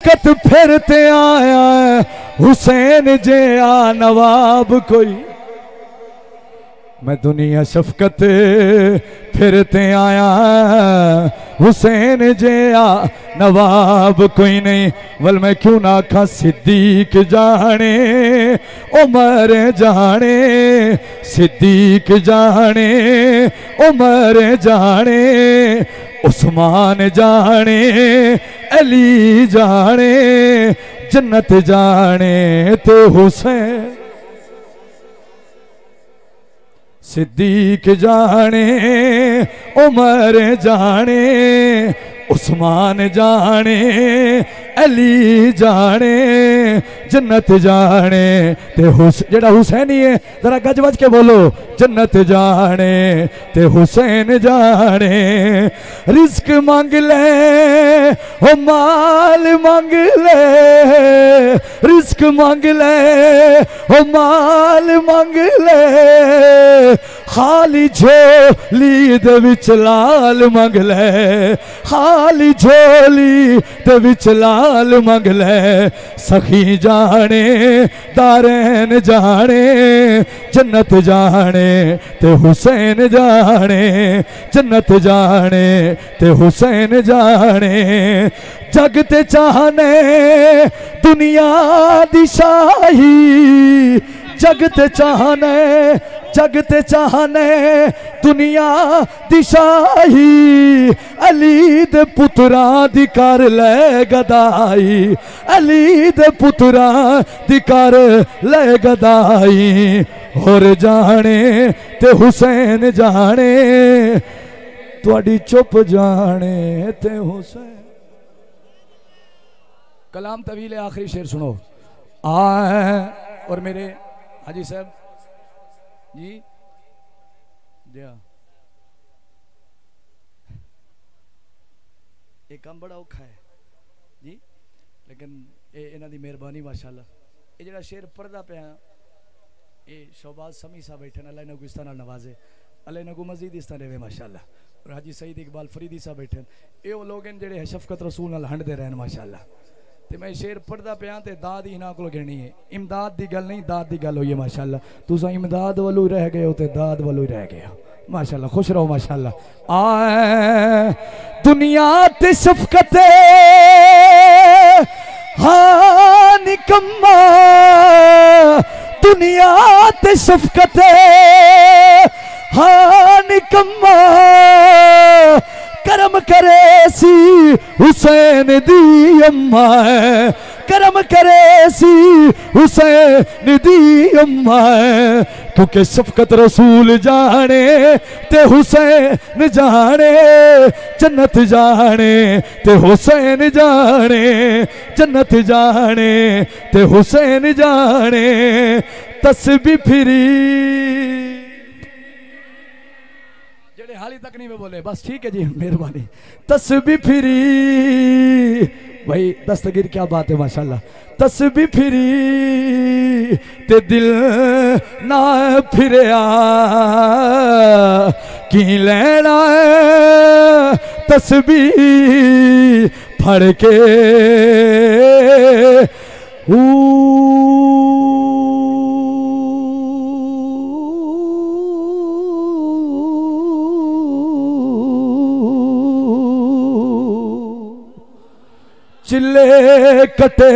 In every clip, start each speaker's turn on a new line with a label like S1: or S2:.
S1: कत फिरते आया हुसैन जे आ नवाब कोई। मैं दुनिया शफकत फिरते आया हुसैन जे आ नवाब कोई नहीं। वल मैं क्यों ना खा सिद्दीक जाने उमर जाने, सिद्दीक जाने उमर जाने, उस्मान जाने अली जाने, जन्नत जाने ते हुसैन। सिद्दीक जाने उमर जाने, उस्मान जाने अली जाने, जन्नत जाने ते जेड़ा हुसैनी है जरा गज बज के बोलो, जन्नत जाने ते हुसैन जाने। रिस्क मांग ले ओ माल मांग ले, रिस्क मांग ले ओ माल मांग ले, खाली झोली दे विच लाल मंग ले, खाली झोली दे विच लाल मंग ले। सखी जाने दारैन जाने, जन्नत जाने ते हुसैन जाने, जन्नत जाने ते हुसैन जाने। जग ते चाहने दुनिया दी शाही, जग ते चाहने, जग ते चाहने दुनिया दी शाही, अली दे पुत्रा दी कर ले गदाई, अली दे पुत्रा दी कर ले गदाई। और जाने ते हुसैन जाने, तुहाडी चुप जाने ते हुसैन। कलाम तवील है, आखिरी शेर सुनो। और मेरे हाजी साहब जी ये काम बड़ा औखा है जी, लेकिन ये इन्हां दी मेहरबानी माशाअल्लाह। ये जिहड़ा शेर पढ़दा पिया ये शहबाज समी साहब बैठे, अल्लाह इन्हां को इस तरह नवाजे, अल्लाह इन्हां को मजीद इस तरह देवे माशाअल्लाह। और हाजी सईद इकबाल फरीदी साहब बैठे, ये वो लोग हैं जिहड़े शफकत रसूल नाल हंडदे रहन माशाअल्लाह। ते मैं शेर पढ़दा पिया ते दाद ही इन्हां कोल गिणनी है, इमदाद दी गल नहीं, दाद दी गल होई है माशाअल्लाह। तुसां इमदाद वालू रह गए हो ते दाद वालू रह गए हो माशाअल्लाह। खुश रहो माशाअल्लाह। दुनिया ते शफकत हाँ निकम्मा, दुनिया ते शफकत हाँ निकम्मा, करम करे सी हुसैन दी अम्मा, करम करे सी हुसैन दी अम्मा। क्योंकि शफकत रसूल जाने ते हुसैन जाने, जन्नत जाने ते हुसैन जाने, जन्नत जाने ते हुसैन जाने। तस्बीह फिरी जेड़े हाली तक नहीं में बोले, बस ठीक है जी मेहरबानी। तस्बीह फिरी भाई दस्तगीर, क्या बात है माशाल्लाह। तस्बीह फिरी ते दिल ना फिरया, की लेना तस्बीह फड़ के चिल्ले कटे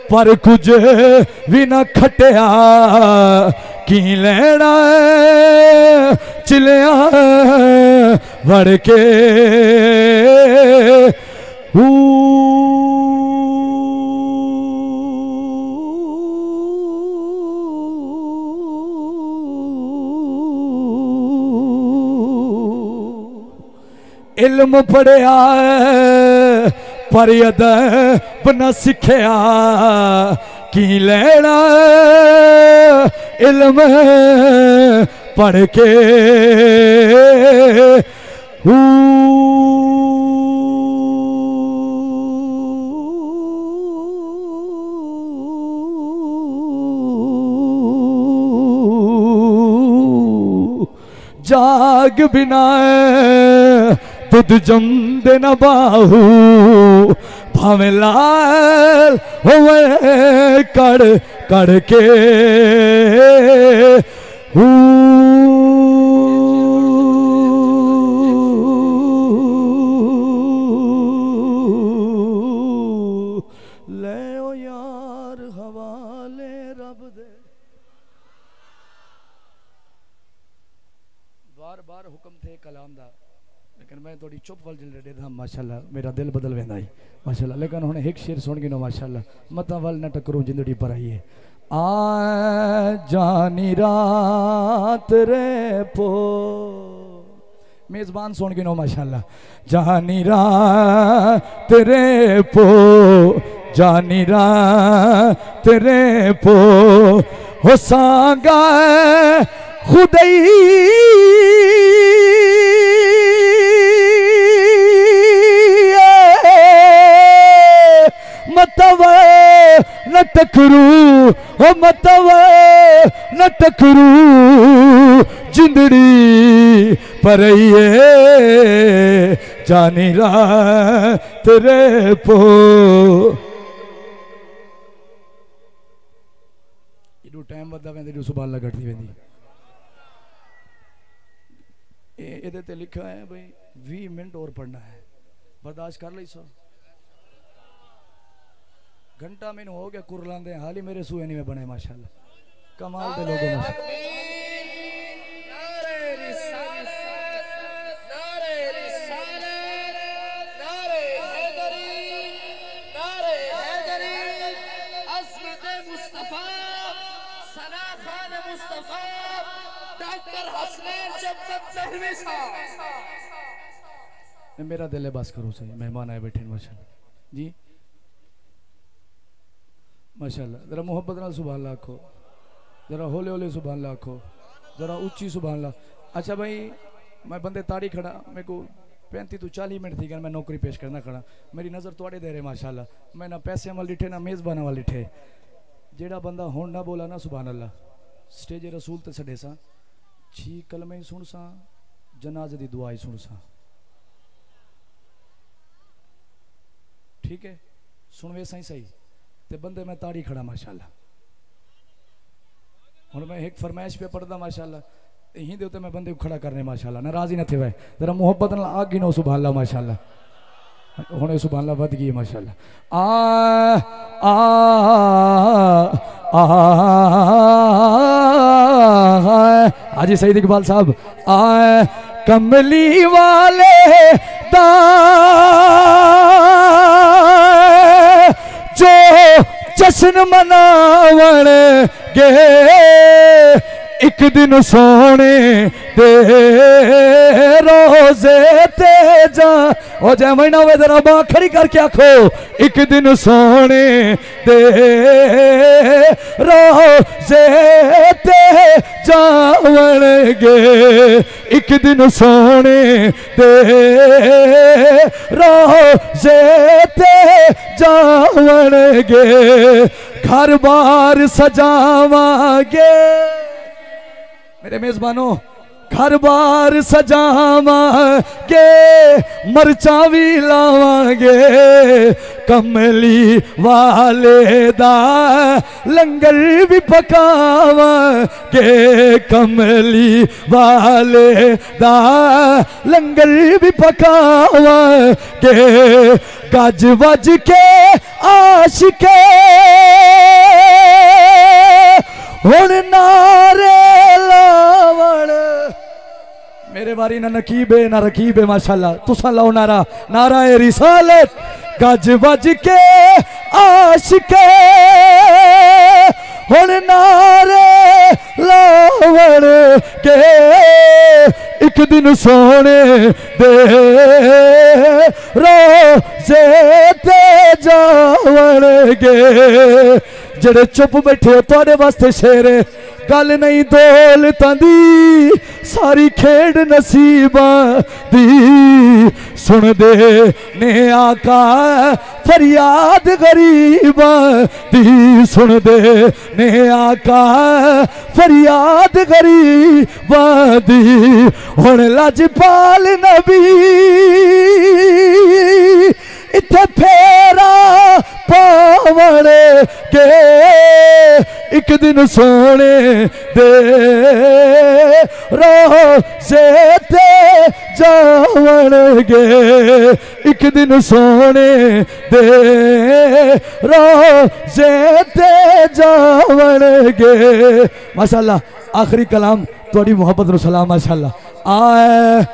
S1: पर कुछ भी ना खटिया, की लेना चिलिया वड़ के। इल्म पढ़िया पर अदब न सिखिया, की लेना इल्म पढ़ के। जाग बिना दुध जमदे न बाहू, भावे लाल होवे कड़ कड़ के ले ओ यार हवाले रब दे। बार बार हुक्म थे कलाम दा, लेकिन मैं थोड़ी चुप वल जल रहे था माशाल्लाह, मेरा दिल बदल वेंदा है माशाल्लाह। लेकिन हुण एक शेर सुन गिनो माशाल्लाह, मता वल न टकरूं जिंदड़ी पर आई है। आ जानी रात रे पो, मेजबान सुन गिनो माशाल्लाह। जानी रात रे पो, जानी रात रे पो हो सांगा खुदई मतव न टकरू हो, मतव न टकरू जिंदड़ी परइए जानी रात रे पो। एडो टाइम वधदा वेंदे जो सुभान अल्लाह घटदी वेंदी। ए ते लिखा है भाई 20 मिनट और पढ़ना है, बर्दाश्त कर ली सो। घंटा मैंने हो गया कुरलांदे, हाल ही मेरे सूए नहीं में बने माशाल्लाह, कमाल दे लोगों में। मेरा दिल है, बस करो सही, मेहमान आए बैठे माशाल्लाह जी माशाल्लाह। जरा मोहब्बत नाल सुभान अल्लाह आखो, जरा होले होले सुभान अल्लाह आखो, जरा उच्ची सुभान अल्लाह। अच्छा भाई मैं बंदे ताड़ी खड़ा, मेरे को 35 तो 40 मिनट थी गए, मैं नौकरी पेश करना खड़ा, मेरी नज़र थोड़े दे रहे माशाल्लाह। मैं ना पैसे वाल डिठे ना मेज़बाना वाल डिठे। जेड़ा बंदा हुण ना बोला ना सुभान अल्लाह, स्टेज रसूल ते छड़े सा, 6 कलमे सुन सा, जनाजे दी दुआ सुन सा, ठीक है सुनवे सही सही ते बंदे मैं ताड़ी खड़ा माशाल्लाह। हुण मैं एक फरमाइश पे पढ़दा माशाल्लाह, यहीं दे उते मैं बंदे को खड़ा करने माशाल्लाह, नाराज ही न थे वे, जरा मोहब्बत नाल आग गिनो सुभान अल्लाह माशाल्लाह। हुण सुभान अल्लाह वध गई माशाल्लाह। आ आ आ हाजी सईद इकबाल साहब आ कमली वाले दा जो जश्न मनावण गे, एक दिन सोने दे रोजे ते जा ओ जय महीना वे जरा बांह खड़ी करके आखो, एक दिन सोने दे रोजे ते जावण गे, एक दिन सोने दे रोजे ते जावण गे, घर बार सजावांगे मेरे मेजबानों, घर बार सजावांगे, मरचा भी लावांगे, कमली वाले दा लंगर भी पकावांगे, कमली वाले दा लंगर भी पकावांगे, गज वज के आशिके हुण नारे लावण। मेरे बारी ना नकीबे ना रकीबे माशाल्लाह, तुसा लाओ नारा, नारा ए रिसालत। गज वज के आशिके हुण नारे लावण के, एक दिन सोने दे रोजे ते जावण गे। जेड़े चुप बैठे हो तुहाडे वास्ते शेर, गल नहीं दौलतां दी सारी खेड नसीबां दी, सुन दे ने आका फरियाद गरीबां दी, सुन दे ने आका फरियाद गरीबां दी। हुण लजपाल नबी इत्थे फेरा पावण गे एक दिन सोने दे रोज़े ते जावण गे एक दिन सोने दे रोज़े ते जावण गे। माशाअल्लाह आखिरी कलाम थोड़ी मोहब्बत नु सलाम। माशाअल्लाह आए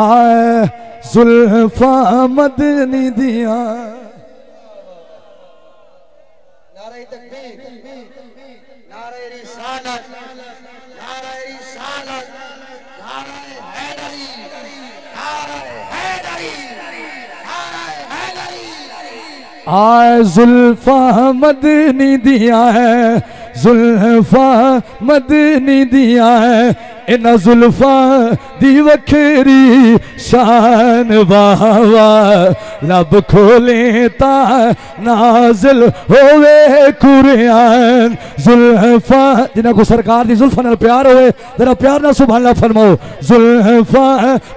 S1: आए जुल्फा मदनी दिया नारे तकबीर नारे रिसालत नारे रिसालत नारे हैदरी नारे हैदरी नारे हैदरी। आए जुल्फा मदनी दिया है जुल्फा मदनी दिया है इना जुल्फा दी वखेरी शान वाह लब खोले ता नाजिल होवे कुरान जुल्फा जिन्हां को सरकार दी जुल्फा नाल प्यार होवे जरा प्यार नाल सुभान अल्लाह फरमाओ। जुल्फा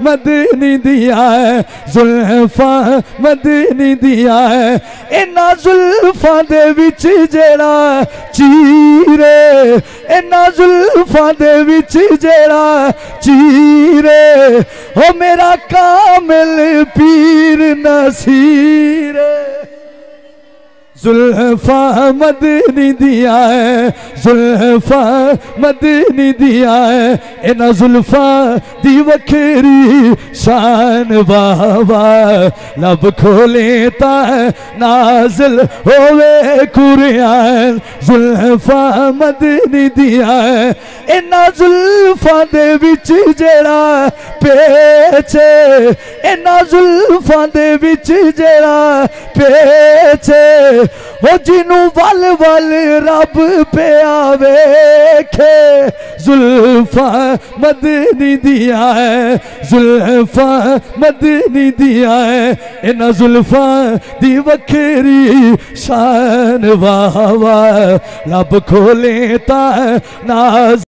S1: मदनी दिया है जुल्फा मदनी दिया है इना जुल्फा दे विच जेड़ा चीरे इना जुल्फा दे विच जेड़ा चीरे हो मेरा कामिल पीर नसीर जुल्फा मदनी दिया है जुल्फा मदनी दिया है इना जुल्फा दी वखेरी शान वाह लब खोले ता नाजिल होवे कुरान जुल्फा मदनी दिया है इना जुल्फा दे विच जेड़ा पेचे इना जुल्फा दे विच जेड़ा पेचे हो जिनू वल वल रब पे आवेखे जुल्फा मदनी दिया है जुल्फा मदनी दिया है इना जुल्फा दी वखेरी शान वाह लब खोले ता नाज